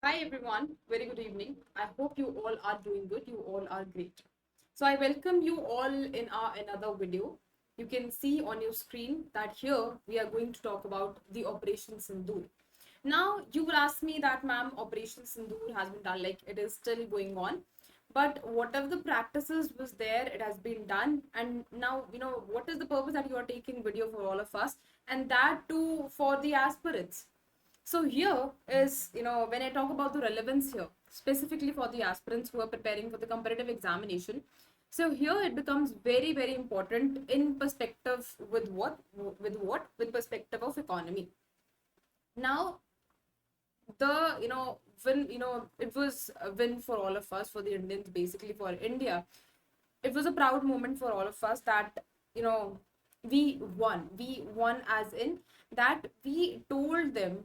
Hi everyone, very good evening. I hope you all are doing good. You all are great. So I welcome you all in our another video. You can see on your screen that here we are going to talk about the Operation Sindoor. Now you will ask me that ma'am, Operation Sindoor has been done, like it is still going on. But whatever the practices was there, it has been done. And now, what is the purpose that you are taking video for all of us? And that too for the aspirants. So here is, when I talk about the relevance here, specifically for the aspirants who are preparing for the competitive examination. So here it becomes very, very important in perspective with what? With perspective of economy. Now, when, it was a win for all of us, for the Indians, basically for India. It was a proud moment for all of us that, you know, we won as in that we told them,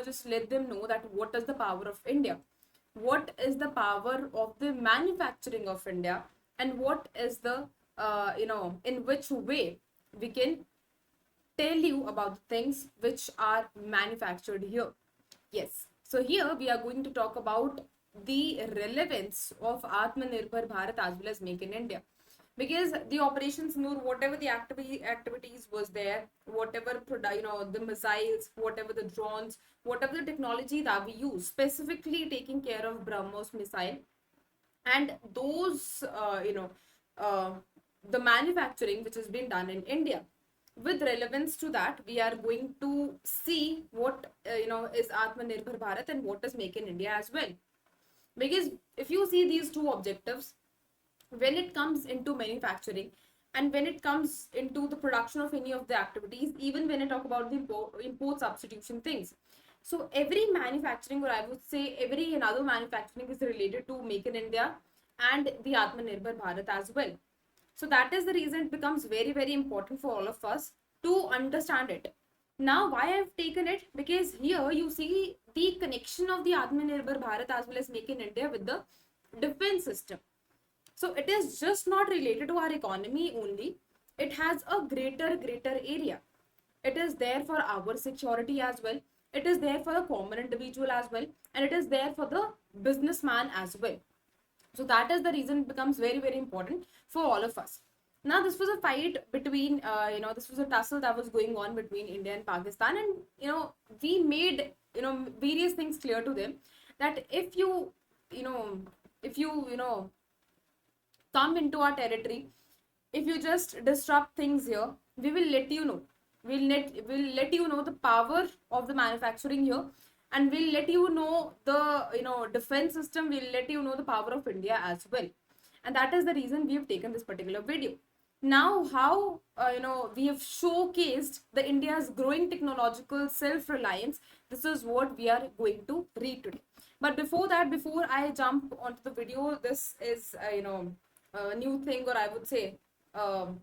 just let them know that what is the power of India, what is the power of the manufacturing of India, and what is the in which way we can tell you about the things which are manufactured here. Yes. So here we are going to talk about the relevance of Atmanirbhar Bharat as well as Make in India. Because the operations Noor, whatever the activities was there, whatever the missiles, whatever the drones, whatever the technology that we use, specifically taking care of BrahMos missile, and those uh, the manufacturing which has been done in India. With relevance to that, we are going to see what is Atmanirbhar Bharat and what is Make in India as well. Because if you see these two objectives, when it comes into manufacturing and when it comes into the production of any of the activities, even when I talk about the import substitution things, so every manufacturing, or I would say every another manufacturing, is related to Make in India and the Atmanirbhar Bharat as well. So that is the reason it becomes very, very important for all of us to understand it. Now, why I've taken it, because here you see the connection of the Atmanirbhar Bharat as well as Make in India with the defense system. So it is just not related to our economy only. It has a greater area. It is there for our security as well. It is there for the common individual as well. And it is there for the businessman as well. So that is the reason it becomes very, very important for all of us. Now, this was a fight between, this was a tussle that was going on between India and Pakistan. And, we made, various things clear to them that you know, if you come into our territory, if you just disrupt things here, we will let you know. We'll let you know the power of the manufacturing here, and we'll let you know the defense system. We'll let you know the power of India as well, and that is the reason we've taken this particular video. Now, how we have showcased the India's growing technological self-reliance. This is what we are going to read today. But before that, before I jump onto the video, this is a new thing, or I would say, um,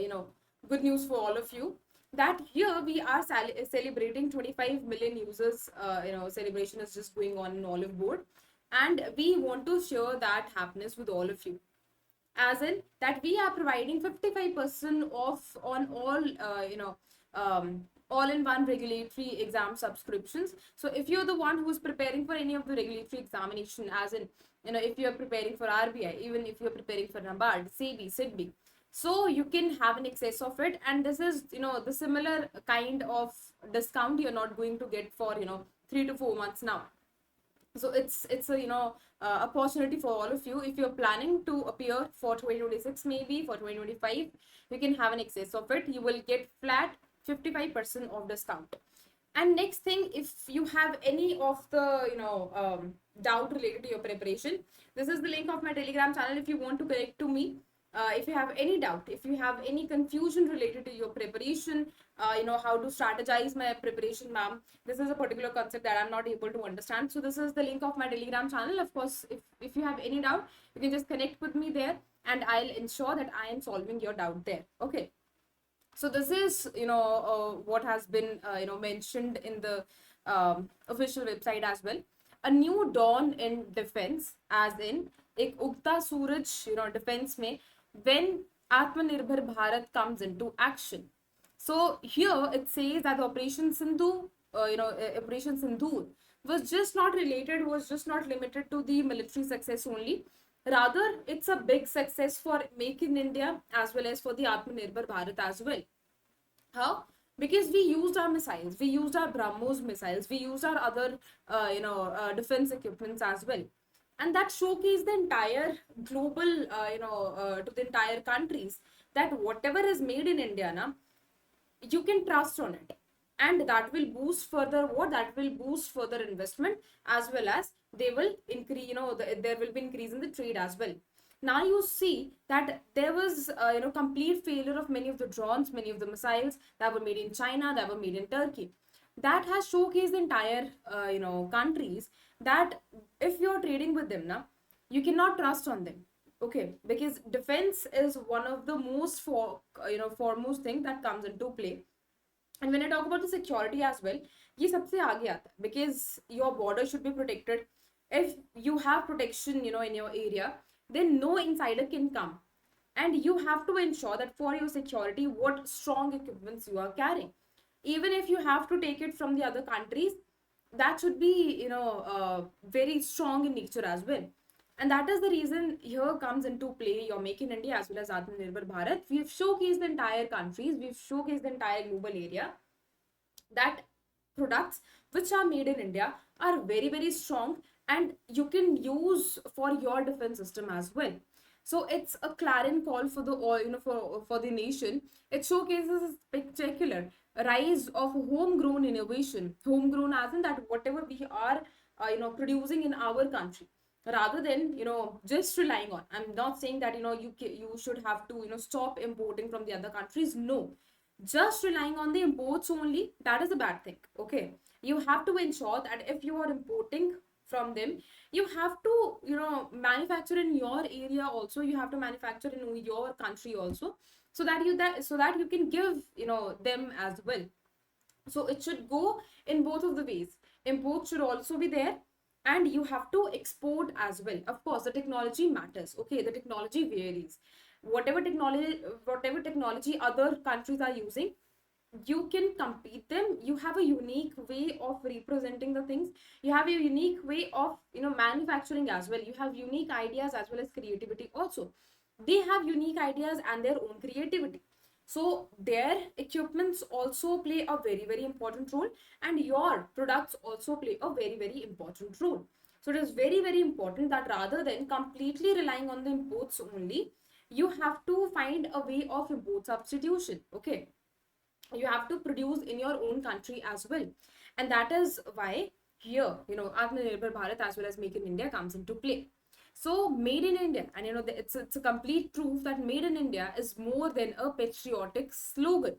you know, good news for all of you, that here we are celebrating 25 million users. Celebration is just going on in Olive Board, and we want to share that happiness with all of you. As in that we are providing 55% off on all, all-in-one regulatory exam subscriptions. So if you're the one who's preparing for any of the regulatory examination, as in, if you're preparing for RBI, even if you're preparing for NABARD, SEBI, SIDBI, so you can have an excess of it. And this is, the similar kind of discount you're not going to get for, 3 to 4 months now. So it's a opportunity for all of you. If you're planning to appear for 2026, maybe for 2025, you can have an excess of it. You will get flat 55% of discount. And next thing, if you have any of the doubt related to your preparation, this is the link of my Telegram channel. If you want to connect to me, if you have any doubt, if you have any confusion related to your preparation, how to strategize my preparation, ma'am, this is a particular concept that I'm not able to understand. So this is the link of my Telegram channel. Of course, if you have any doubt, you can just connect with me there, and I'll ensure that I am solving your doubt there. Okay. So this is what has been mentioned in the official website as well. A new dawn in defense, as in एक उगता सूरज, defense में, when Atmanirbhar Bharat comes into action. So here it says that Operation Sindhu, Operation Sindhu, was just not related, was just not limited to the military success only. Rather, it's a big success for Make in India as well as for the Atmanirbhar Bharat as well. How? Because we used our missiles, we used our BrahMos missiles, we used our other, defense equipments as well, and that showcased the entire global, to the entire countries that whatever is made in India, na, you can trust on it, and that will boost further what? That will boost further investment as well as they will increase. There will be increase in the trade as well. Now you see that there was complete failure of many of the drones, many of the missiles that were made in China, that were made in Turkey. That has showcased the entire countries that if you're trading with them now, you cannot trust on them. Okay, because defense is one of the most foremost thing that comes into play. And when I talk about the security as well, ये सबसे आगे आता है, because your border should be protected. If you have protection, in your area, then no insider can come. And you have to ensure that for your security, what strong equipments you are carrying. Even if you have to take it from the other countries, that should be, very strong in nature as well. And that is the reason here comes into play your Make in India as well as Atmanirbhar Bharat. We've showcased the entire countries, we've showcased the entire global area that products which are made in India are very, very strong and you can use for your defense system as well. So it's a clarion call for the for the nation. It showcases a spectacular rise of homegrown innovation, homegrown as in that whatever we are producing in our country, rather than just relying on. I'm not saying that you should have to stop importing from the other countries. No, just relying on the imports only, that is a bad thing. Okay, you have to ensure that if you are importing from them, you have to manufacture in your area also, you have to manufacture in your country also, so that you can give them as well. So it should go in both of the ways. Import should also be there, and you have to export as well. Of course, the technology matters. Okay, the technology varies. Whatever technology other countries are using, you can compete them. You have a unique way of representing the things. You have a unique way of manufacturing as well. You have unique ideas as well as creativity also. They have unique ideas and their own creativity, so their equipments also play a very, very important role, and your products also play a very, very important role. So it is very, very important that rather than completely relying on the imports only, you have to find a way of import substitution. Okay, you have to produce in your own country as well, and that is why here Atmanirbhar Bharat as well as Make in India comes into play. So Made in India, and it's a complete proof that Made in India is more than a patriotic slogan.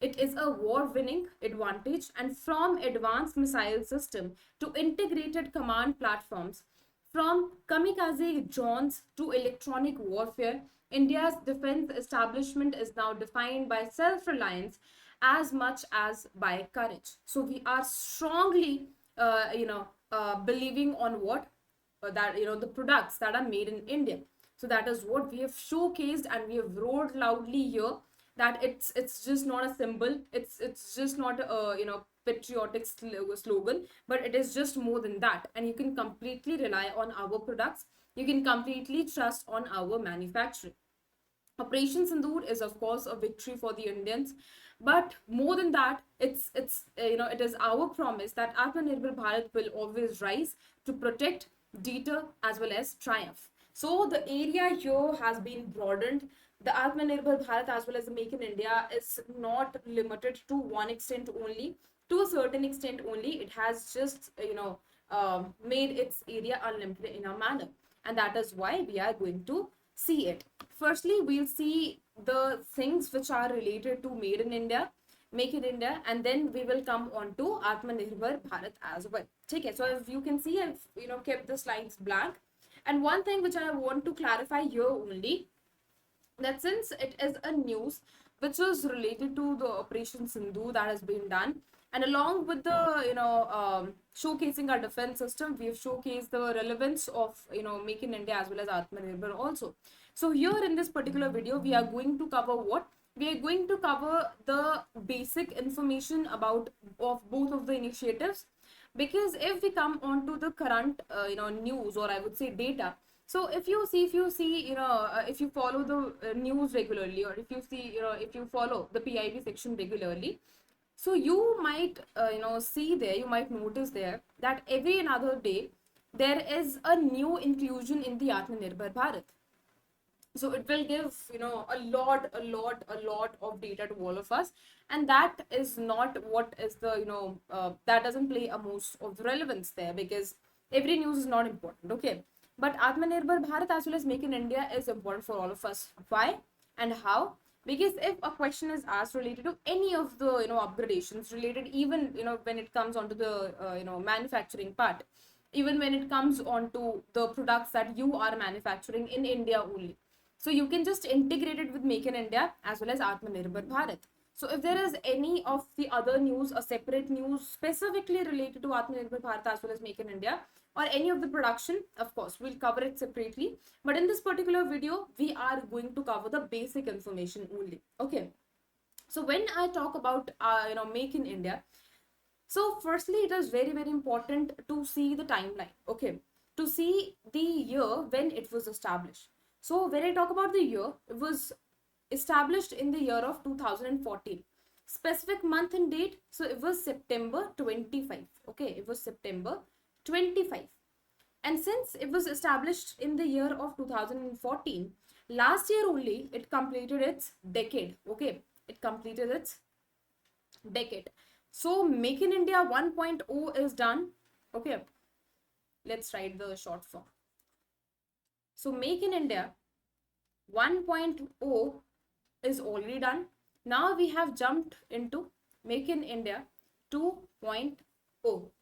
It is a war winning advantage, and from advanced missile system to integrated command platforms, from kamikaze drones to electronic warfare, India's defense establishment is now defined by self reliance as much as by courage. So we are strongly, believing on what? That the products that are made in India. So that is what we have showcased, and we have roared loudly here that it's just not a symbol, it's just not a patriotic slogan, but it is just more than that, and you can completely rely on our products, you can completely trust on our manufacturing. Operation Sindoor is of course a victory for the Indians, but more than that, it is our promise that Atmanirbhar Bharat will always rise to protect, deter, as well as triumph. So the area here has been broadened. The Atmanirbhar Bharat as well as the Make in India is not limited to one extent only. To a certain extent only, it has just made its area unlimited in a manner, and that is why we are going to see it. Firstly, we'll see the things which are related to Made in India, Make in India, and then we will come on to Atmanirbhar Bharat as well. Okay, so if you can see, I've kept the slides blank. And one thing which I want to clarify here only, that since it is a news which is related to the Operation Sindhu that has been done, and along with the showcasing our defense system, we have showcased the relevance of Make in India as well as Atmanirbhar also. So here in this particular video, we are going to cover what? We are going to cover the basic information about of both of the initiatives. Because if we come on to the current news, or I would say data, so if you see if you follow the news regularly, or if you see if you follow the PIB section regularly, so you might see there, you might notice there that every another day there is a new inclusion in the Atmanirbhar Bharat. So it will give a lot of data to all of us, and that is not what is the that doesn't play a most of the relevance there, because every news is not important, okay? But Atmanirbhar Bharat as well as Make in India is important for all of us. Why and how? Because if a question is asked related to any of the upgradations related, even when it comes onto the manufacturing part, even when it comes on to the products that you are manufacturing in India only, so you can just integrate it with Make in India as well as Atmanirbhar Bharat. So if there is any of the other news, a separate news specifically related to Atmanirbhar Bharat as well as Make in India, or any of the production, of course, we'll cover it separately. But in this particular video, we are going to cover the basic information only. Okay. So when I talk about Make in India, so firstly, it is very, very important to see the timeline, okay? To see the year when it was established. So when I talk about the year, it was established in the year of 2014. Specific month and date, so it was September 25, okay? It was September 25. And since it was established in the year of 2014, last year only it completed its decade, okay? It completed its decade. So Make in India 1.0 is done. Okay, let's write the short form. So Make in India 1.0 is already done. Now we have jumped into Make in India 2.0.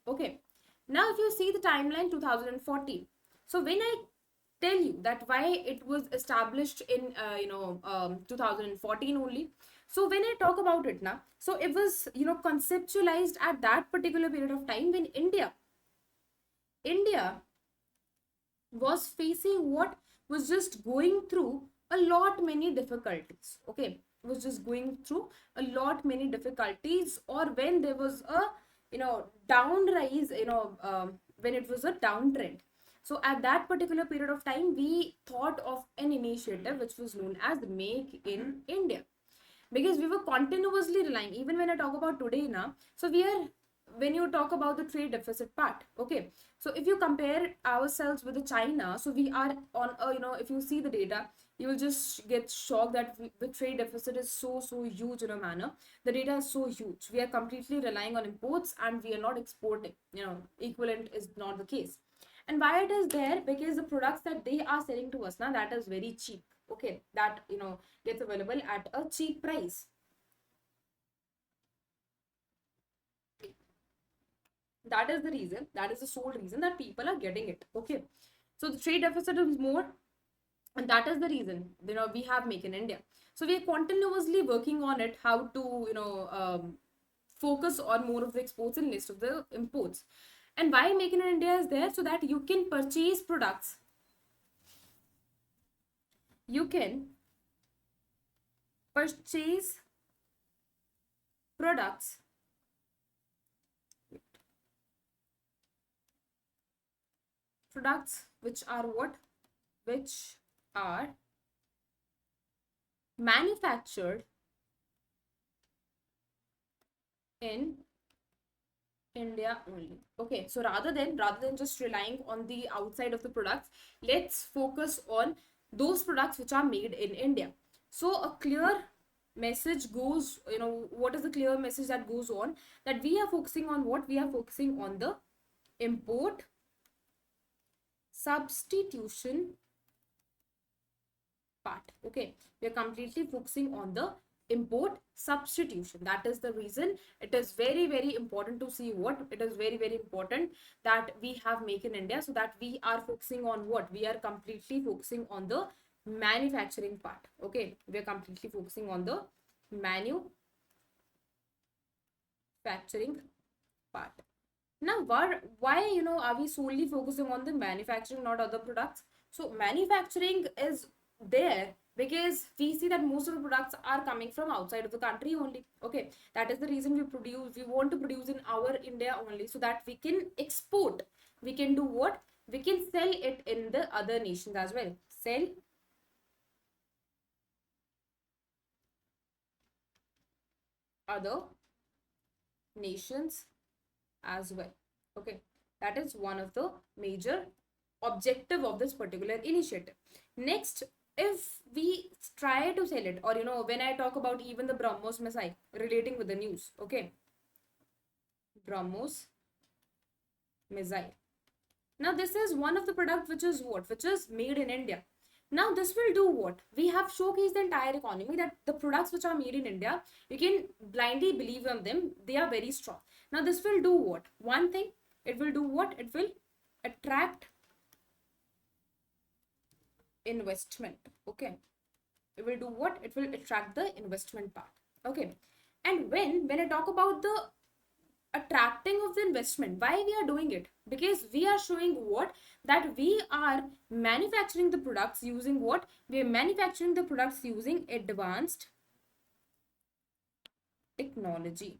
Okay. Now if you see the timeline 2014. So when I tell you that why it was established in 2014 only, so when I talk about it now, so it was conceptualized at that particular period of time when India was facing what was just going through a lot many difficulties, okay? It was just going through a lot many difficulties, or when there was a down rise, when it was a downtrend. So at that particular period of time, we thought of an initiative which was known as Make in India, because we were continuously relying, even when I talk about today now, so we are, when you talk about the trade deficit part, okay, so if you compare ourselves with the China, so we are on a if you see the data, you will just get shocked that the trade deficit is so huge in a manner. The data is so huge, we are completely relying on imports and we are not exporting, equivalent is not the case. And why it is there? Because the products that they are selling to us now, that is very cheap, okay, that gets available at a cheap price. That is the reason, that is the sole reason that people are getting it, okay? So the trade deficit is more, and that is the reason we have Make in India. So we are continuously working on it, how to focus on more of the exports and less of the imports. And why Make in India is there? So that you can purchase products, you can purchase products which are what? Which are manufactured in India only. Okay, so rather than just relying on the outside of the products, let's focus on those products which are made in India. So a clear message goes, what is the clear message that goes on? That we are focusing on what? We are focusing on the import substitution part. Okay, we are completely focusing on the import substitution. That is the reason it is very, very important to see what? It is very, very important that we have Make in India, so that we are focusing on what? We are completely focusing on the manufacturing part. Okay, we are completely focusing on the manufacturing part. Now why are we solely focusing on the manufacturing, not other products? So manufacturing is there because we see that most of the products are coming from outside of the country only. Okay, that is the reason we want to produce in our India only, so that we can export. We can do what? We can sell it in the other nations as well. Sell other nations as well. Okay, that is one of the major objective of this particular initiative. Next, if we try to sell it, or when I talk about even the BrahMos missile relating with the news, okay, BrahMos missile. Now this is one of the product which is what? Which is made in India. Now this will do what? We have showcased the entire economy that the products which are made in India, you can blindly believe on them. They are very strong. Now this will do what? One thing, it will do what? It will attract investment. Okay, it will do what? It will attract the investment part. Okay, and when I talk about the attracting of the investment, why we are doing it? Because we are showing what? That we are manufacturing the products using what? We are manufacturing the products using advanced technology.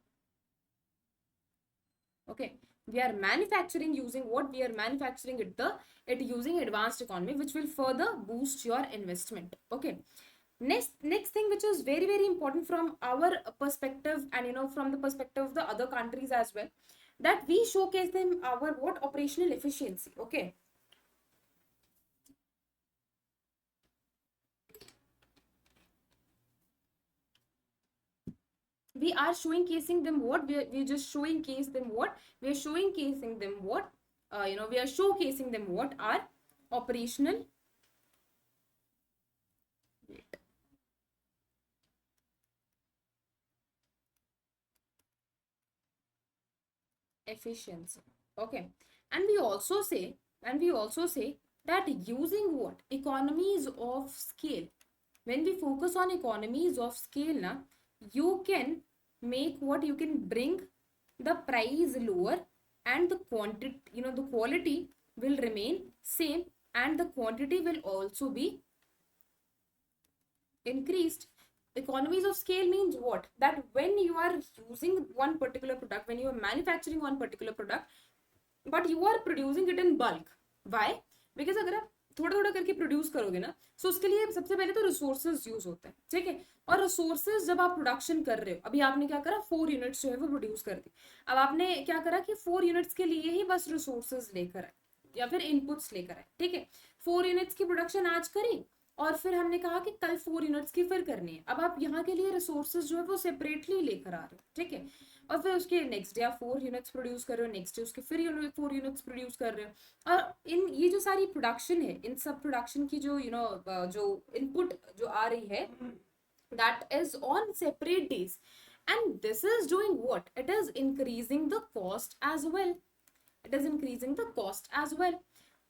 Okay, we are manufacturing using what? We are manufacturing it using advanced economy, which will further boost your investment. Okay, next thing which is very very important from our perspective, and from the perspective of the other countries as well, that we showcase them our what? Operational efficiency. Okay, we are showing casing them what? We're just showing case them what? We are showing casing them what? We are showcasing them what? Our operational efficiency. Okay, and we also say that using what? Economies of scale. When we focus on economies of scale, na, you can make what? You can bring the price lower, and the quantity, the quality will remain same, and the quantity will also be increased. Economies of scale means what? That when you are using one particular product, when you are manufacturing one particular product, but you are producing it in bulk. Why? Because अगर आप थोड़ा थोड़ा करके produce करोगे ना, सो उसके लिए सबसे पहले तो रिसोर्सेज यूज होते हैं, ठीक है। और रिसोर्सेज जब आप प्रोडक्शन कर रहे हो, अभी आपने क्या करा, 4 यूनिट्स जो है वो प्रोड्यूस कर दी। अब आपने क्या करा कि 4 यूनिट्स के लिए ही बस रिसोर्सेज लेकर आए या फिर इनपुट्स लेकर आए, ठीक है। 4 यूनिट्स की प्रोडक्शन आज करी, और फिर हमने कहा कि कल 4 यूनिट्स की फिर करनी है। अब आप यहाँ के लिए रिसोर्सेज जो है वो सेपरेटली लेकर आ रहे हो, ठीक है। और फिर उसके नेक्स्ट डे आप 4 यूनिट्स प्रोड्यूस कर रहे हो, नेक्स्ट डे उसके फिर 4 यूनिट्स प्रोड्यूस कर रहे हो। और इन ये जो सारी प्रोडक्शन है, इन सब प्रोडक्शन की जो जो इनपुट जो आ रही है, that is on separate days, and this is doing what? It is increasing the cost as well. It is increasing the cost as well.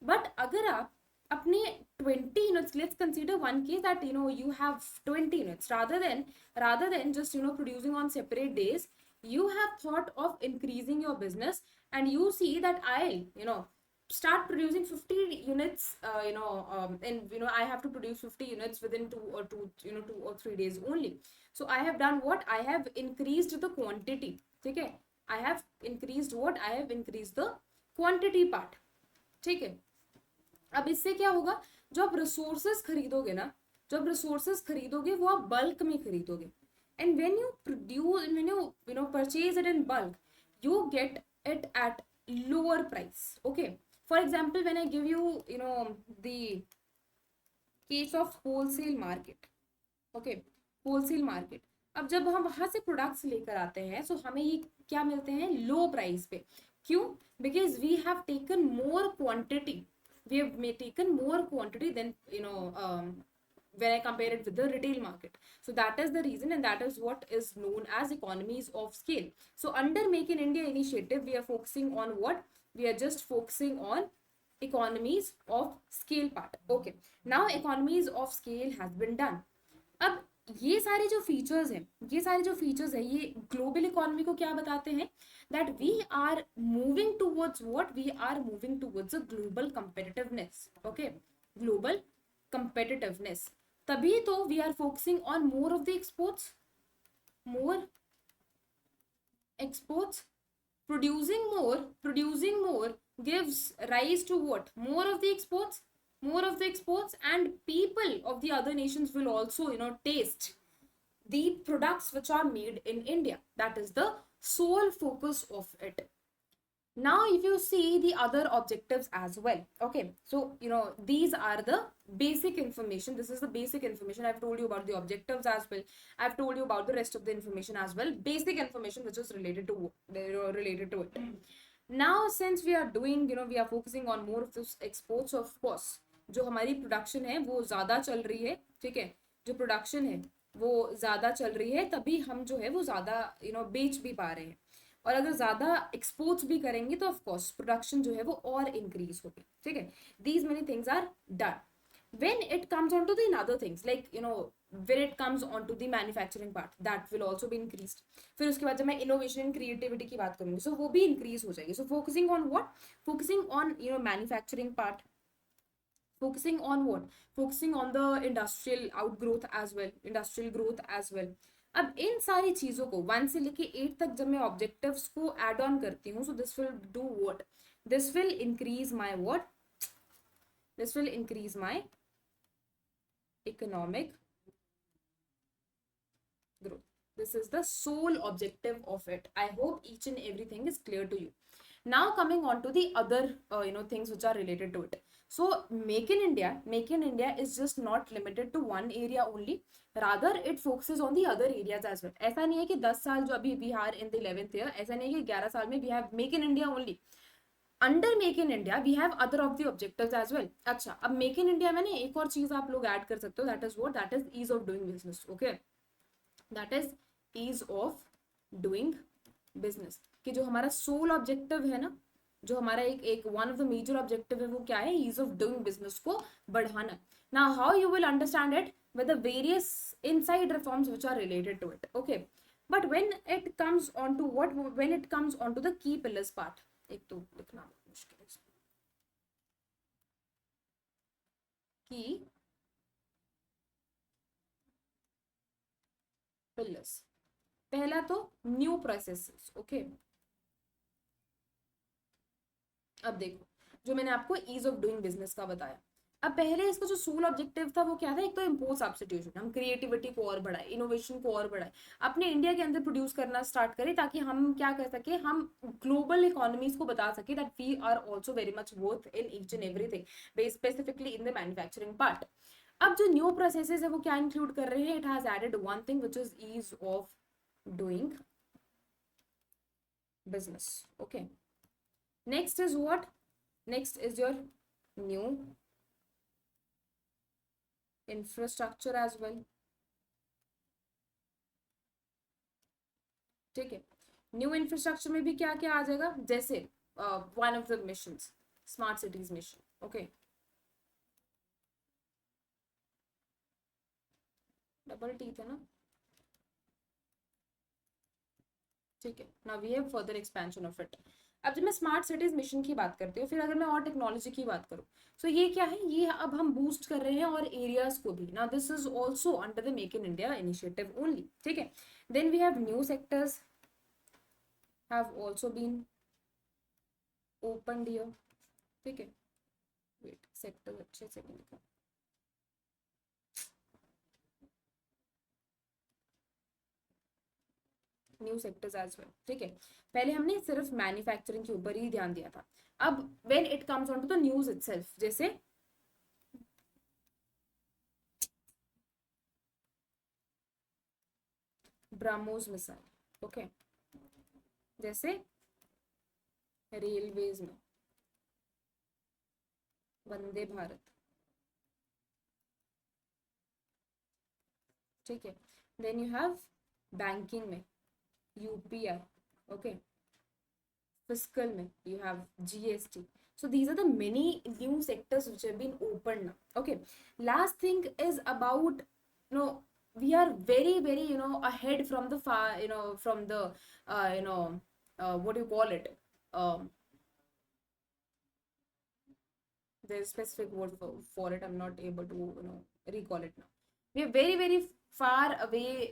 But अगर आप अपने 20 units, let's consider one case that you have 20 units, rather than just producing on separate days, you have thought of increasing your business, and you see that I'll start producing 50 units, and I have to produce 50 units within 2 or 3 days only. So I have done what? I have increased the quantity, ठीक है। I have increased what? I have increased the quantity part, ठीक है। अब इससे क्या होगा? जो आप रिसोर्सेस खरीदोगे ना, जब रिसोर्सेस खरीदोगे वो आप बल्क में खरीदोगे, and when you produce, when you purchase it in bulk, you get it at lower price. Okay, for example, when I give the case of wholesale market. Okay, wholesale market, अब जब हम वहां से products लेकर आते हैं, सो हमें ये क्या मिलते हैं? लो प्राइस पे। क्यों? Because we have taken more quantity, we have taken more quantity than when I compare it with the retail market. So that is the reason, and that is what is known as economies of scale. So under Make in India initiative, we are focusing on what? We are just focusing on economies of scale part. Okay, now economies of scale has been done. अब ये सारे जो features हैं, ये global economy को क्या बताते हैं? That we are moving towards what? We are moving towards a global competitiveness. Okay, global competitiveness. तभी तो we are focusing on more of the exports, more exports. Producing more gives rise to what? More of the exports, more of the exports, and people of the other nations will also, taste the products which are made in India. That is the sole focus of it. Now if you see the other objectives as well, okay, so these are the basic information. This is the basic information. I've told you about the objectives as well. I've told you about the rest of the information as well, basic information which is related to it. Now since we are doing, we are focusing on more of this exports, of course जो हमारी production है वो ज्यादा चल रही है, ठीक है, जो प्रोडक्शन है वो ज्यादा चल रही है, तभी हम जो है वो ज्यादा बेच भी पा रहे हैं। और अगर ज्यादा एक्सपोर्ट्स भी करेंगे तो ऑफ कोर्स प्रोडक्शन जो है वो और इंक्रीज होगी, ठीक है। These many things are done. when it comes on to the other things, like when it comes on to the manufacturing part, that will also be increased. फिर उसके बाद जब मैं innovation and creativity की बात करूंगी, so वो भी increase हो जाएगी। so focusing on what? Focusing on manufacturing part, focusing on what? Focusing on the industrial outgrowth as well, industrial growth as well। अब इन सारी चीजों को 1 से लेके 8 तक जब मैं ऑब्जेक्टिव्स को एड ऑन करती हूँ, so this will do what? This will increase my what? This will increase my economic growth. This is the sole objective of it. I hope each and everything is clear to you. Now coming on to the other things which are related to it. So make in India is just not limited to one area only, rather it focuses on the other areas as well. ऐसा नहीं है कि 10 साल जो अभी we are in the 11th year, ऐसा नहीं है कि 11 साल में we have make in India only. Under make in India we have other of the objectives as well. अच्छा, अब मेक इन इंडिया में ना एक और चीज आप लोग ऐड कर सकते हो, that is what? That is ease of doing business. Okay, that is ease of doing business. कि जो हमारा सोल ऑब्जेक्टिव है ना, जो हमारा एक one of the major objective है, वो क्या है? ईज ऑफ डूइंग बिजनेस को बढ़ाना। Now how you will understand it? With the various inside reforms which are related to it. Okay, but when it comes on to what? When it comes on to the key pillars part, एक तो लिखना मुश्किल है की pillars. पहला तो new processes. Okay, अब देखो जो मैंने आपको ईज ऑफ डूइंग बिजनेस का बताया, अब पहले इसका जो सोल ऑब्जेक्टिव था वो क्या था? एक तो इम्पोर्ट सब्स्टिट्यूशन, हम क्रिएटिविटी को और बढ़ाए, इनोवेशन को और बढ़ाए, अपने इंडिया के अंदर प्रोड्यूस करना स्टार्ट करें, ताकि हम क्या कर सके? हम ग्लोबल इकोनॉमीज को बता सके that we are also very much worth in each and everything, specifically in the manufacturing part. अब जो न्यू प्रोसेसेस है वो क्या इंक्लूड कर रहे हैं? It has added one thing which is ease of doing business. Okay, next is what? Next is your new infrastructure as well. ठीक है, न्यू इंफ्रास्ट्रक्चर में भी क्या क्या आ जाएगा? जैसे one of the missions, smart cities mission. Okay, double T था ना, ठीक है। Now we have further expansion of it. अब जब मैं स्मार्ट सिटीज मिशन की बात करती हूँ, फिर अगर मैं और टेक्नोलॉजी की बात करूँ, सो ये क्या है? ये अब हम बूस्ट कर रहे हैं और एरियाज को भी। Now this is also under the make in India initiative only, ठीक है। Then we have new sectors have also been opened here, ठीक है। वेट, सेक्टर अच्छे से नहीं लिखा। न्यू सेक्टर्स एज वेल, ठीक है। पहले हमने सिर्फ मैन्युफैक्चरिंग के ऊपर ही ध्यान दिया था। अब when it comes on to the news itself, जैसे ब्रह्मोस मिसाइल, ओके, जैसे रेलवेज में वंदे भारत, ठीक है। देन यू हैव बैंकिंग में यूपीआई, ओके, फिस्कल में you have GST. So these are the many new sectors which have been opened now. Okay, last thing is about, we are very very ahead from the far, from the what do you call it? There's a specific word for it. I'm not able to recall it now. We are very, very far away,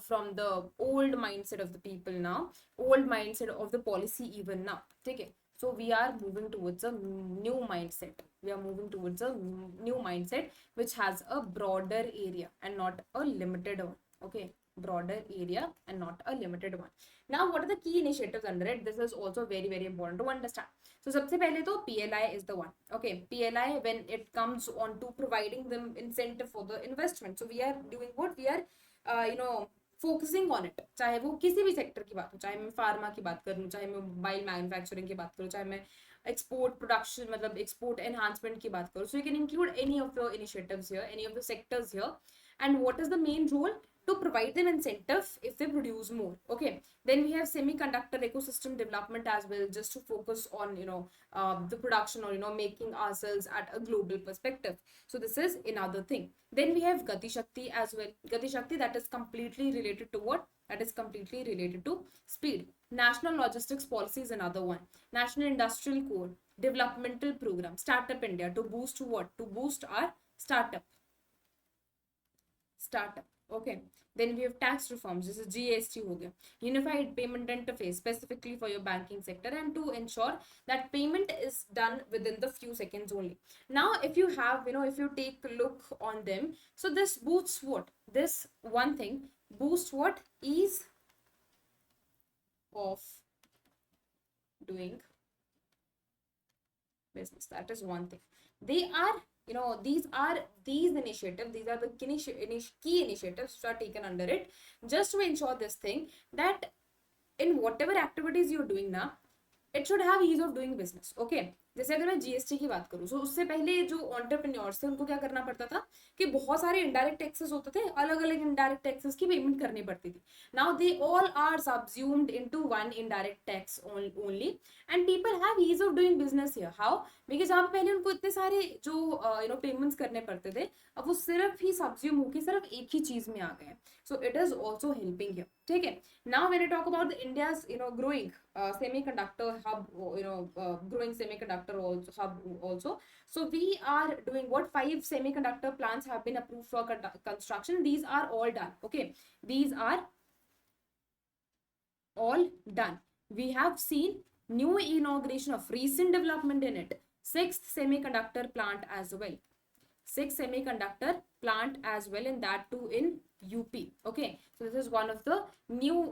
from the old mindset of the people now, old mindset of the policy even now. Okay, so we are moving towards a new mindset. We are moving towards a new mindset which has a broader area and not a limited one. Okay, broader area and not a limited one. Now, what are the key initiatives under it? This is also very, very important to understand. So सबसे पहले तो PLI is the one. Okay, PLI, when it comes on to providing them incentive for the investment. So we are doing what? We are, focusing on it, चाहे वो किसी भी sector की बात हो, चाहे मैं फार्मा की बात करूँ, चाहे मैं मोबाइल मैन्युफैक्चरिंग की बात करूँ, चाहे मैं एक्सपोर्ट प्रोडक्शन मतलब एक्सपोर्ट एनहांसमेंट की बात करूँ. So you can include any of the initiatives here, any of the sectors here. And what is the main role? To provide them incentive if they produce more. Okay, then we have semiconductor ecosystem development as well, just to focus on the production, or making ourselves at a global perspective. So this is another thing. Then we have Gati Shakti as well. Gati Shakti, that is completely related to what? That is completely related to speed. National logistics policy is another one. National industrial core developmental program, Startup India, to boost what? To boost our startup. Okay, then we have tax reforms. This is GST ho gaya, unified payment interface specifically for your banking sector, and to ensure that payment is done within the few seconds only. Now if you have, if you take a look on them, so this boosts what? This one thing boosts what? Ease of doing business. That is one thing. They are, these initiatives, these are the key initiatives which are taken under it, just to ensure this thing, that in whatever activities you're doing now, it should have ease of doing business. Okay, जैसे अगर मैं GST की बात करूँ, तो उससे पहले जो एंटरप्रेन्योर्स थे उनको क्या करना पड़ता था कि बहुत सारे इनडायरेक्ट टैक्सेस होते थे, अलग अलग इनडायरेक्ट टैक्सेस की पेमेंट करनी पड़ती थी. Now they all are subsumed into one indirect tax only, and people have ease of doing business here. How? Because जहाँ पहले उनको इतने सारे जो पेमेंट्स करने पड़ते थे, अब वो सिर्फ ही सबज्यूम होकर सिर्फ एक ही चीज में आ गए. So it is also helping here. ठीक है. Now when I talk about the India's growing semiconductor hub, growing semiconductor hub also. So we are doing what? 5 semiconductor plants have been approved for construction. These are all done. Okay, these are all done. We have seen new inauguration of recent development in it, 6th semiconductor plant as well. 6 semiconductor plant as well, and that too in UP. Okay, so this is one of the new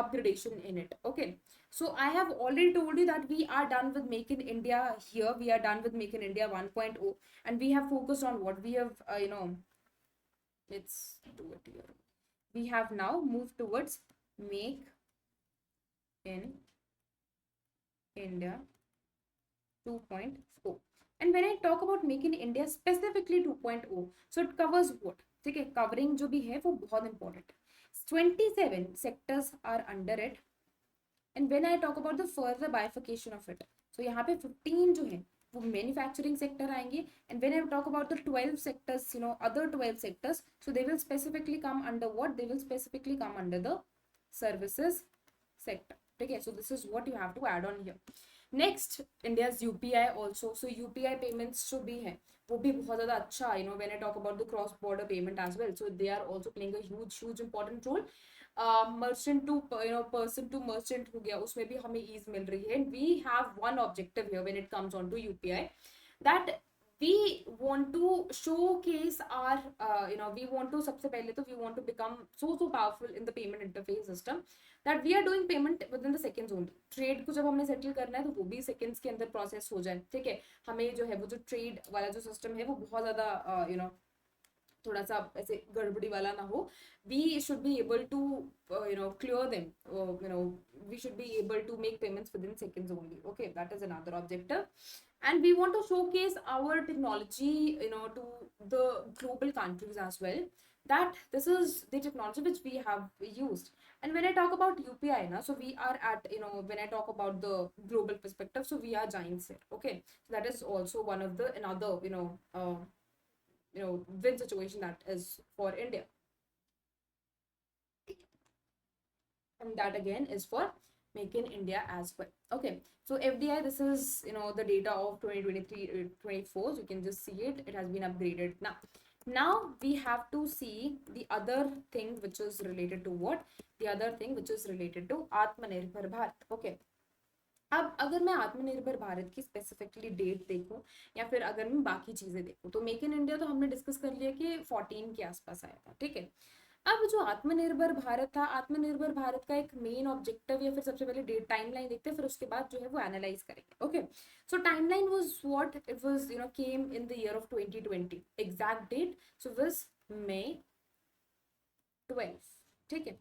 upgradation in it. Okay, so I have already told you that we are done with Make in India here. We are done with Make in India 1.0, and we have focused on what we have, let's do it here. We have now moved towards Make in India 2.0. And when I talk about Make in India specifically 2.0, so it covers what? ठीक है, covering जो भी है वो बहुत important है. 27 sectors are under it. And when I talk about the further bifurcation of it, so यहाँ पे 15 जो है वो manufacturing sector आएंगे. And when I talk about the 12 sectors, other 12 sectors, so they will specifically come under what? They will specifically come under the services sector. Okay, so this is what you have to add on here. Next, India's UPI also. So UPI payments जो भी है वो भी बहुत ज़्यादा अच्छा, when I talk about the cross border payment as well, so they are also playing a huge important role. Merchant to person to merchant हो गया, उसमें भी हमें ease मिल रही है. And we have one objective here when it comes on to UPI, that we want to showcase our we want to सबसे पहले तो we want to become so powerful in the payment interface system that we are doing payment within the seconds only. Trade को जब हमने settle करना है तो वो भी सेकंड्स के अंदर प्रोसेस हो जाए. ठीक है, हमें जो है वो जो ट्रेड वाला जो सिस्टम है वो बहुत ज़्यादा थोड़ा सा ऐसे गड़बड़ी वाला ना हो. We should be able to clear them, we should be able to make payments within seconds only. Okay, that is another objective. And we want to showcase our technology to the global countries as well, that this is the technology which we have used. And when I talk about UPI so we are at when I talk about the global perspective, so we are giants here. Okay, so that is also one of the another win situation that is for India. And that again is for Make in India as well. Okay, so FDI, this is the data of 2023-24, so you can just see it has been upgraded now. Now we have to see the other thing which is related to what? The other thing which is related to Atmanirbhar Bharat. Okay. अब अगर मैं आत्मनिर्भर भारत की specifically date देखूं या फिर अगर मैं बाकी चीजें देखूं तो मेक इन इंडिया तो हमने डिस्कस कर लिया कि 14 के आसपास आया था, ठीक है। अब जो आत्मनिर्भर भारत था, आत्मनिर्भर भारत का एक मेन ऑब्जेक्टिव या फिर सबसे पहले डेट टाइमलाइन देखते हैं, फिर उसके बाद जो है वो एनालाइज करेंगे। Okay, so timeline was what it was, came in the year of 2020। Exact date so was May 12, ठीक है।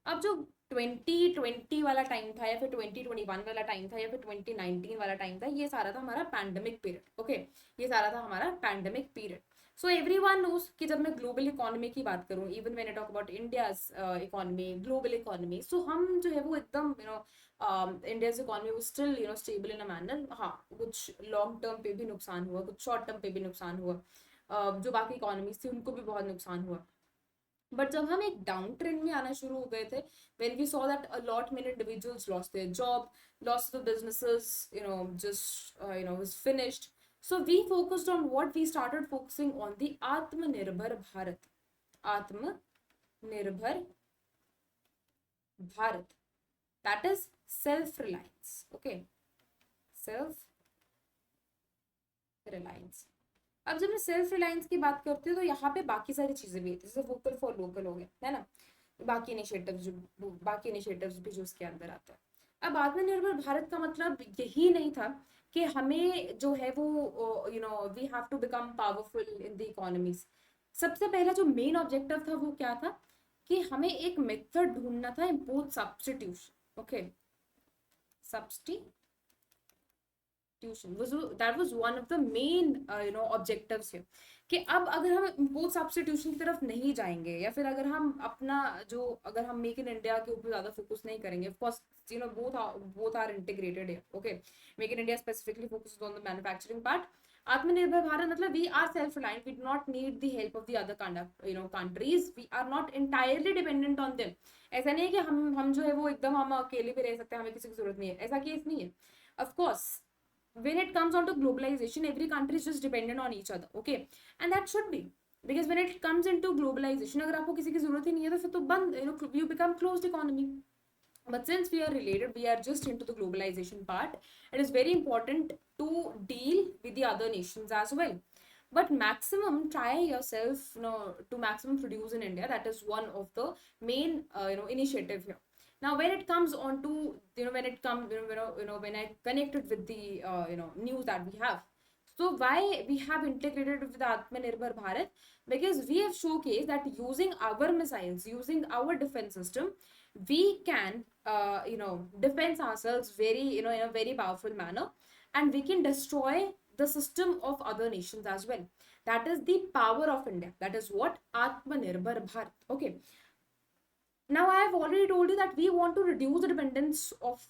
अब जो 2020 वाला टाइम था या फिर 2021 वाला टाइम था या फिर 2019 वाला टाइम था, ये सारा था हमारा पैंडेमिक पीरियड। ओके, ये सारा था हमारा pandemic period. So everyone knows कि जब मैं ग्लोबल इकोनॉमी की बात करूं, even when I talk about India's economy, global economy, so हम जो है वो एकदम इंडियाज इकोनॉमी वो still stable in a manner. हाँ, कुछ लॉन्ग टर्म पे भी नुकसान हुआ, कुछ शॉर्ट टर्म पे भी नुकसान हुआ, जो बाकी इकोनॉमीज थी उनको भी बहुत नुकसान हुआ। बट जब हम एक डाउन ट्रेंड में आना शुरू हो गए थे, when we saw that a lot many individuals lost their job, lost the businesses, just was finished. So we focused on what? We started focusing on the Atmanirbhar Bharat. Atmanirbhar Bharat, that is self reliance. Okay, self reliance. अब जब मैं self reliance की बात करती हूँ तो यहाँ पे बाकी सारी चीजें भी है, जैसे वोकल फॉर लोकल हो गया, है ना, बाकी इनिशिएटिव्स भी जो उसके अंदर आता है। अब आत्मनिर्भर भारत का मतलब यही नहीं था कि हमें जो है वो we have to become powerful in the economies. सबसे पहला जो मेन ऑब्जेक्टिव था वो क्या था कि हमें एक मेथड ढूंढना था import substitution. Okay, that was one of the main objectives here, कि अब अगर हम इम्पोर्ट सब्स्टिट्यूशन की तरफ नहीं जाएंगे या फिर अगर हम अपना जो अगर हम मेक इन इंडिया के ऊपर ज्यादा फोकस नहीं करेंगे, of course both are integrated here. Okay, make in India specifically focuses on the manufacturing part. आत्मनिर्भर भारत मतलब we are self reliant, we do not need the help of the other countries, we are not entirely dependent on them. ऐसा नहीं है कि हम जो है वो एकदम हम अकेले भी रह सकते हैं, हमें किसी की जरूरत नहीं है, ऐसा केस नहीं है। of course when it comes on to globalization, every country is just dependent on each other. Okay, and that should be, because when it comes into globalization, अगर आपको किसी की जरूरत ही नहीं है तो फिर तो बंद, you become closed economy. But since we are related, we are just into the globalization part, it is very important to deal with the other nations as well. But maximum try yourself to maximum produce in India. That is one of the main initiative here. Now when it comes on to when it comes when I connect it with the news that we have, so why we have integrated with Atmanirbhar Bharat, because we have showcased that using our missiles, using our defense system, we can defend ourselves very in a very powerful manner, and we can destroy the system of other nations as well. That is the power of India. That is what Atmanirbhar Bharat. Okay, now I have already told you that we want to reduce the dependence of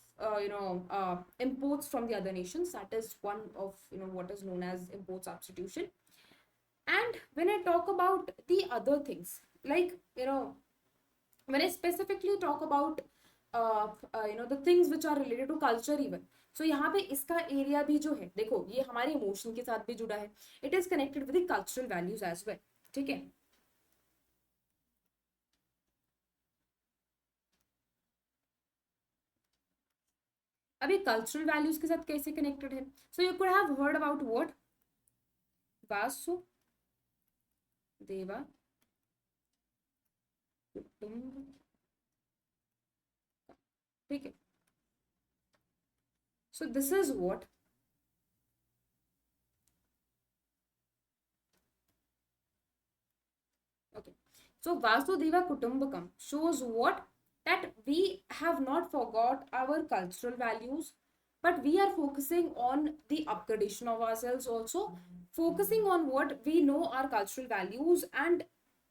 imports from the other nations. That is one of what is known as import substitution. And when I talk about the other things, like when I specifically talk about the things which are related to culture even, so यहाँ पे इसका area भी जो है, देखो ये हमारे emotion के साथ भी जुड़ा है, it is connected with the cultural values as well, ठीक है। अभी कल्चरल वैल्यूज के साथ कैसे कनेक्टेड है? So you could have heard about what Vasu देवा कुटुंब, ठीक है। So this is what okay, so Vasudhaiva Kutumbakam shows what? That we have not forgot our cultural values, but we are focusing on the upgradation of ourselves also, focusing on what we know our cultural values, and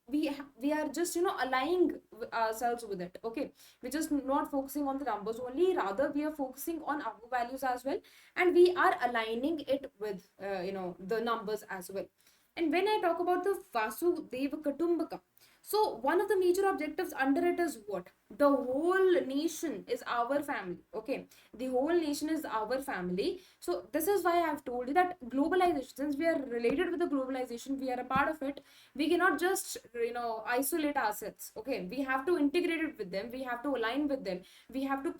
we are just aligning ourselves with it. Okay, we're just not focusing on the numbers only, rather we are focusing on our values as well, and we are aligning it with the numbers as well. And when I talk about the Vasudeva Kutumbakam, So one of the major objectives under it is what? The whole nation is our family. Okay, the whole nation is our family. So this is why I've told you that globalization, since we are related with the globalization, we are a part of it, we cannot just isolate ourselves. Okay, we have to integrate it with them, we have to align with them, we have to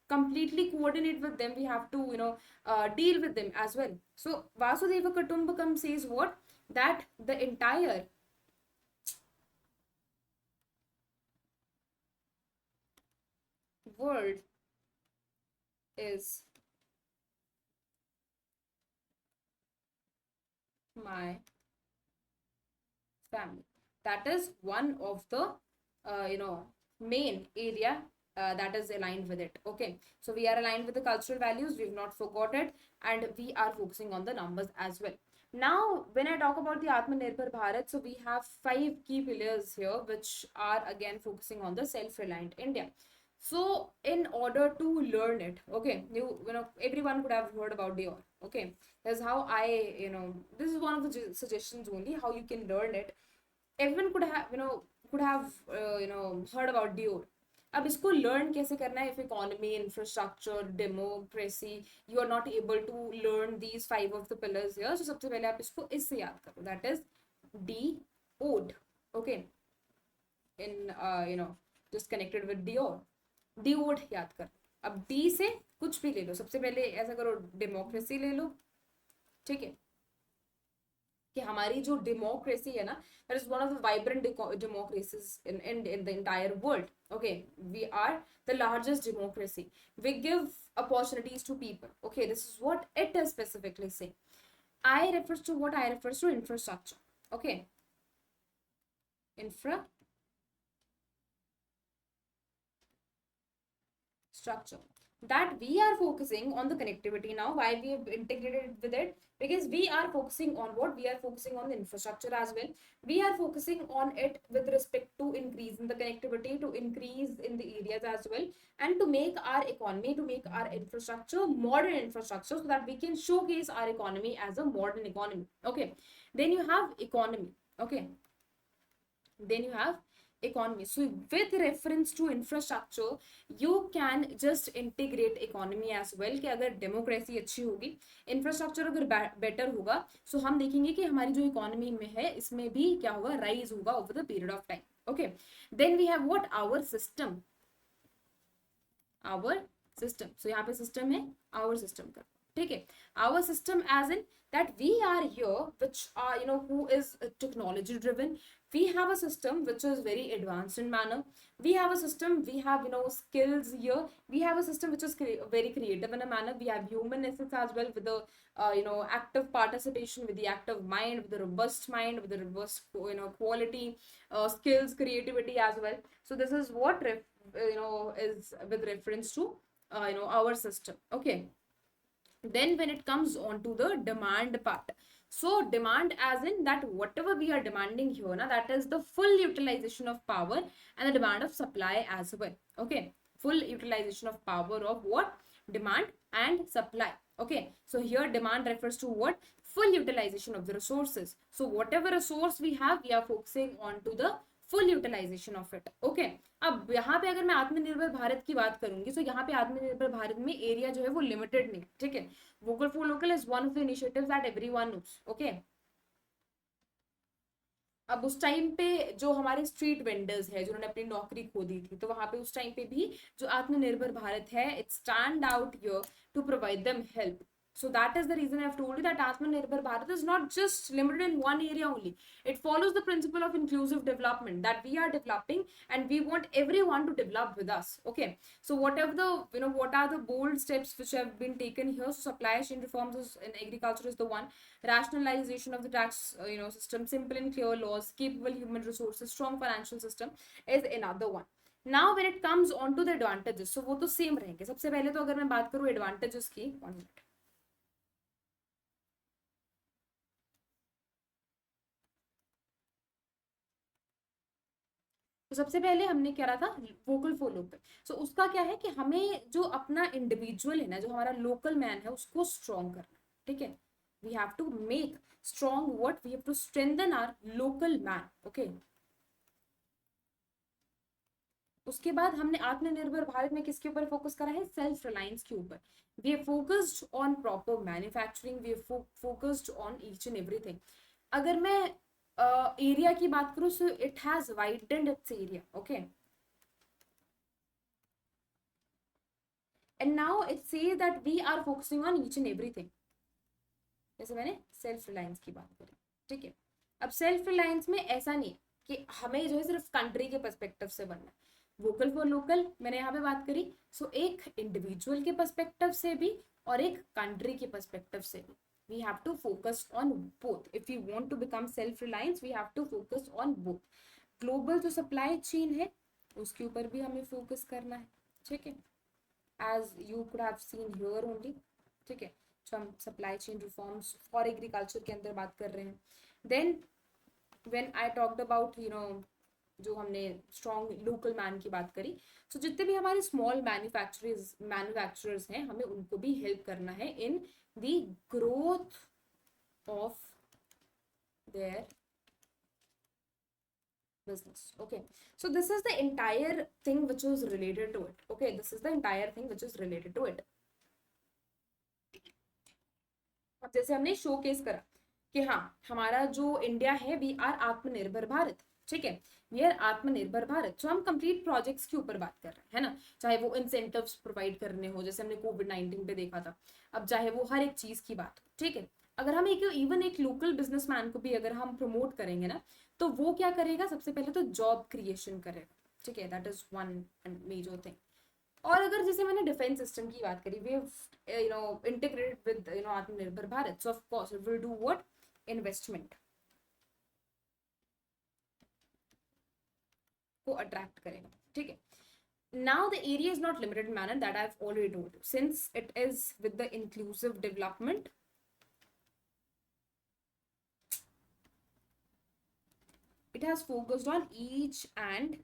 completely coordinate with them, we have to deal with them as well. So Vasudeva Kutumbakam says what? That the entire world is my family. That is one of the main area that is aligned with it. Okay, so we are aligned with the cultural values, we've not forgot it, and we are focusing on the numbers as well. Now when I talk about the Atmanirbhar Bharat, so we have 5 key pillars here, which are again focusing on the self-reliant India. So in order to learn it, okay, you know everyone could have heard about Dior. Okay, that's how I, this is one of the suggestions only how you can learn it. Everyone could have heard about Dior. अब इसको learn कैसे करना है? If economy, infrastructure, democracy, you are not able to learn these 5 of the pillars here, so सबसे पहले आप इसको इससे याद करो, that is D ode. Okay, in just connected with Dior, D ode याद कर. अब D से कुछ भी ले लो, सबसे पहले ऐसा करो डेमोक्रेसी ले लो. ठीक है, कि हमारी जो डेमोक्रेसी है ना, that is one of the vibrant democracies in the entire world. Okay, we are the largest democracy. We give opportunities to people. Okay, this is what it is specifically saying. I refers to what? I refers to infrastructure. Okay, infrastructure, that we are focusing on the connectivity now. Why we have integrated with it? Because we are focusing on what? We are focusing on the infrastructure as well. We are focusing on it with respect to increase in the connectivity, to increase in the areas as well, and to make our economy, to make our infrastructure modern infrastructure, so that we can showcase our economy as a modern economy. Okay, then you have economy. Okay, then you have economy. So with reference to infrastructure, you can just integrate economy as well. कि अगर democracy अच्छी होगी, infrastructure अगर better होगा, सो हम देखेंगे कि हमारी जो इकोनॉमी में है इसमें भी क्या होगा? राइज होगा over the period of time. Okay, then we have what? Our system. Our system, so यहाँ पे सिस्टम है, आवर सिस्टम का. ठीक है, our system as in that we are here, which are, who is technology driven. We have a system which is very advanced in manner. We have a system, we have skills here. We have a system which is very creative in a manner. We have human assets as well, with the active participation, with the active mind, with the robust mind, with the robust quality, skills, creativity as well. So this is what is with reference to our system. Okay, then when it comes on to the demand part, so demand as in that whatever we are demanding here na, that is the full utilization of power and the demand of supply as well. Okay, full utilization of power of what? Demand and supply. Okay, so here demand refers to what? Full utilization of the resources. So whatever resource we have, we are focusing on to the full utilization of it. Okay, अब यहाँ पे अगर मैं आत्मनिर्भर भारत की बात करूंगी, तो यहाँ पे आत्मनिर्भर भारत में एरिया जो है वो लिमिटेड नहीं. ठीक है, vocal for local is one of the initiatives that everyone knows. Okay, अब उस टाइम पे जो हमारे स्ट्रीट वेंडर्स है जिन्होंने अपनी नौकरी खो दी थी, तो वहां पे उस टाइम पे भी जो आत्मनिर्भर भारत है, it stand out here to provide them help. So that is the reason I've told you that Atmanirbhar Bharat is not just limited in one area only. It follows the principle of inclusive development, that we are developing and we want everyone to develop with us. Okay. So whatever the, what are the bold steps which have been taken here? So supply chain reforms in agriculture is the one. Rationalization of the tax, system, simple and clear laws, capable human resources, strong financial system is another one. Now when it comes on to the advantages, so वो तो same रहेंगे. सबसे पहले तो अगर मैं बात करूँ advantages की, 1 minute. तो सबसे पहले हमने क्या रहा था? Vocal for local. सो उसका क्या है कि हमें जो अपना इंडिविजुअल है ना, जो हमारा लोकल मैन है, उसको स्ट्रॉन्ग करना. ठीक है, we have to make strong what? We have to strengthen our local man. Okay, उसके बाद हमने आत्मनिर्भर भारत में किसके ऊपर फोकस करा है, सेल्फ रिलायंस के ऊपर. We have focused on proper manufacturing, we have focused on each and everything. अगर मैं एरिया की बात करूं, so it has widened its area. Okay, and now it says that we are focusing on each and everything. जैसे मैंने self reliance की बात करी, ठीक है. अब सेल्फ रिलायंस में ऐसा नहीं कि हमें जो है सिर्फ कंट्री के पर्सपेक्टिव से बनना है. वोकल फॉर लोकल मैंने यहाँ पे बात करी, सो एक इंडिविजुअल के पर्सपेक्टिव से भी और एक कंट्री के पर्सपेक्टिव से भी. We have to focus on both. If you want to become self reliance, we have to focus on both. Global जो सप्लाई चेन है उसके ऊपर भी हमें फोकस करना है, ठीक है, as you could have seen here only, ठीक है. जो हम supply chain reforms for agriculture के अंदर बात कर रहे हैं. Then when I talked about जो हमने स्ट्रॉन्ग लोकल मैन की बात करी, सो जितने भी हमारे स्मॉल मैन्युफैक्चरर्स हैं, हमें उनको भी हेल्प करना है in the growth of their business. Okay, so this is the entire thing which was related to it. Okay, this is the entire thing which is related to it. अब जैसे हमने showcase करा कि हाँ, हमारा जो इंडिया है, we are आत्मनिर्भर भारत, ठीक है, वी आर आत्मनिर्भर भारत. सो हम कंप्लीट प्रोजेक्ट्स के ऊपर बात कर रहे हैं, है ना. चाहे वो इंसेंटिव्स प्रोवाइड करने हो, जैसे हमने कोविड-19 पे देखा था, अब चाहे वो हर एक चीज की बात हो, ठीक है. अगर हम इवन एक लोकल बिजनेसमैन को भी अगर हम प्रमोट करेंगे ना, तो वो क्या करेगा, सबसे पहले तो जॉब क्रिएशन करेगा, ठीक है. That is one and major thing. और अगर जैसे मैंने डिफेंस सिस्टम की बात करी, वी इंटीग्रेटेड विद आत्मनिर्भर भारत, सो of course it will do what, investment को अट्रैक्ट करेगा, ठीक है. Now the area is not limited manner, that I've already told you. Since it is with the inclusive development, it has focused on each and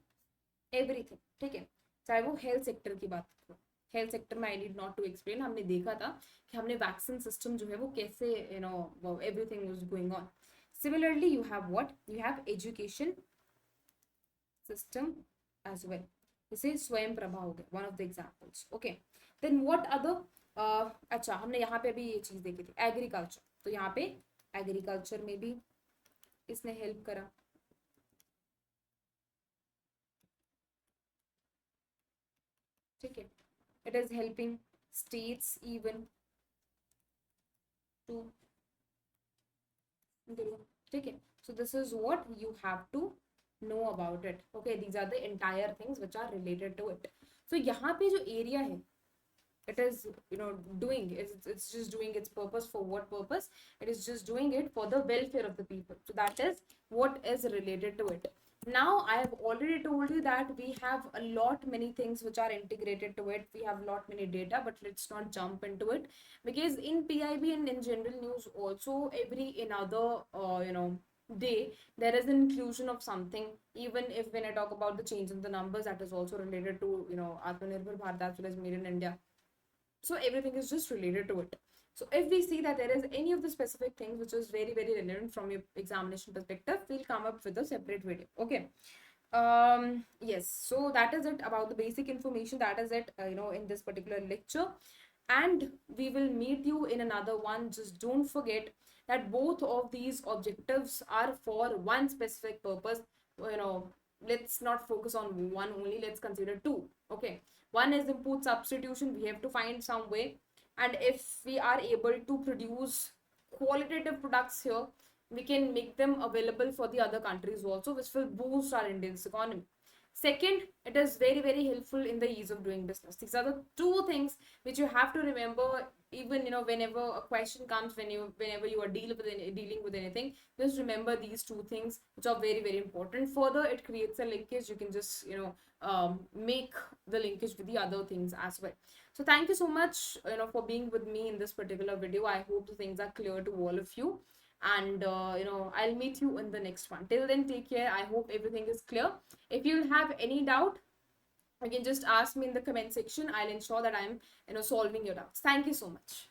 everything, ठीक है. चाहे वो health sector की बात करो, हेल्थ सेक्टर में I need not to explain, हमने देखा था कि हमने वैक्सीन सिस्टम जो है वो कैसे everything was going on. Similarly you have what, you have education system as well. जैसे स्वयं प्रभा हो गया one of the examples. Okay, then what other, अच्छा हमने यहाँ पे अभी ये चीज देखी थी, एग्रीकल्चर. तो यहाँ पे एग्रीकल्चर में भी इसने हेल्प करा, ठीक है. It is helping states even to grow, ठीक है. So this is what you have to know about it. Okay, these are the entire things which are related to it. So यहाँ पे जो area है, it is doing, it's just doing its purpose. For what purpose? It is just doing it for the welfare of the people. So that is what is related to it. Now I have already told you that we have a lot many things which are integrated to it. We have a lot many data, but let's not jump into it, because in PIB and in general news also, every another day there is an inclusion of something. Even if when I talk about the change in the numbers, that is also related to Atmanirbhar Bharat as well as Made in India. So everything is just related to it. So if we see that there is any of the specific things which is very very relevant from your examination perspective, we'll come up with a separate video. Okay, yes, so that is it about the basic information. That is it in this particular lecture, and we will meet you in another one. Just don't forget that both of these objectives are for one specific purpose. Let's not focus on one only, let's consider two. Okay, one is input substitution. We have to find some way, and if we are able to produce qualitative products here, we can make them available for the other countries also, which will boost our Indian's economy. Second, it is very very helpful in the ease of doing business. These are the two things which you have to remember. Even whenever a question comes, whenever you are dealing with anything, just remember these two things which are very very important. Further, it creates a linkage. You can just make the linkage with the other things as well. So thank you so much for being with me in this particular video. I hope the things are clear to all of you, and I'll meet you in the next one. Till then, take care. I hope everything is clear. If you have any doubt, you can just ask me in the comment section. I'll ensure that I'm solving your doubts. Thank you so much.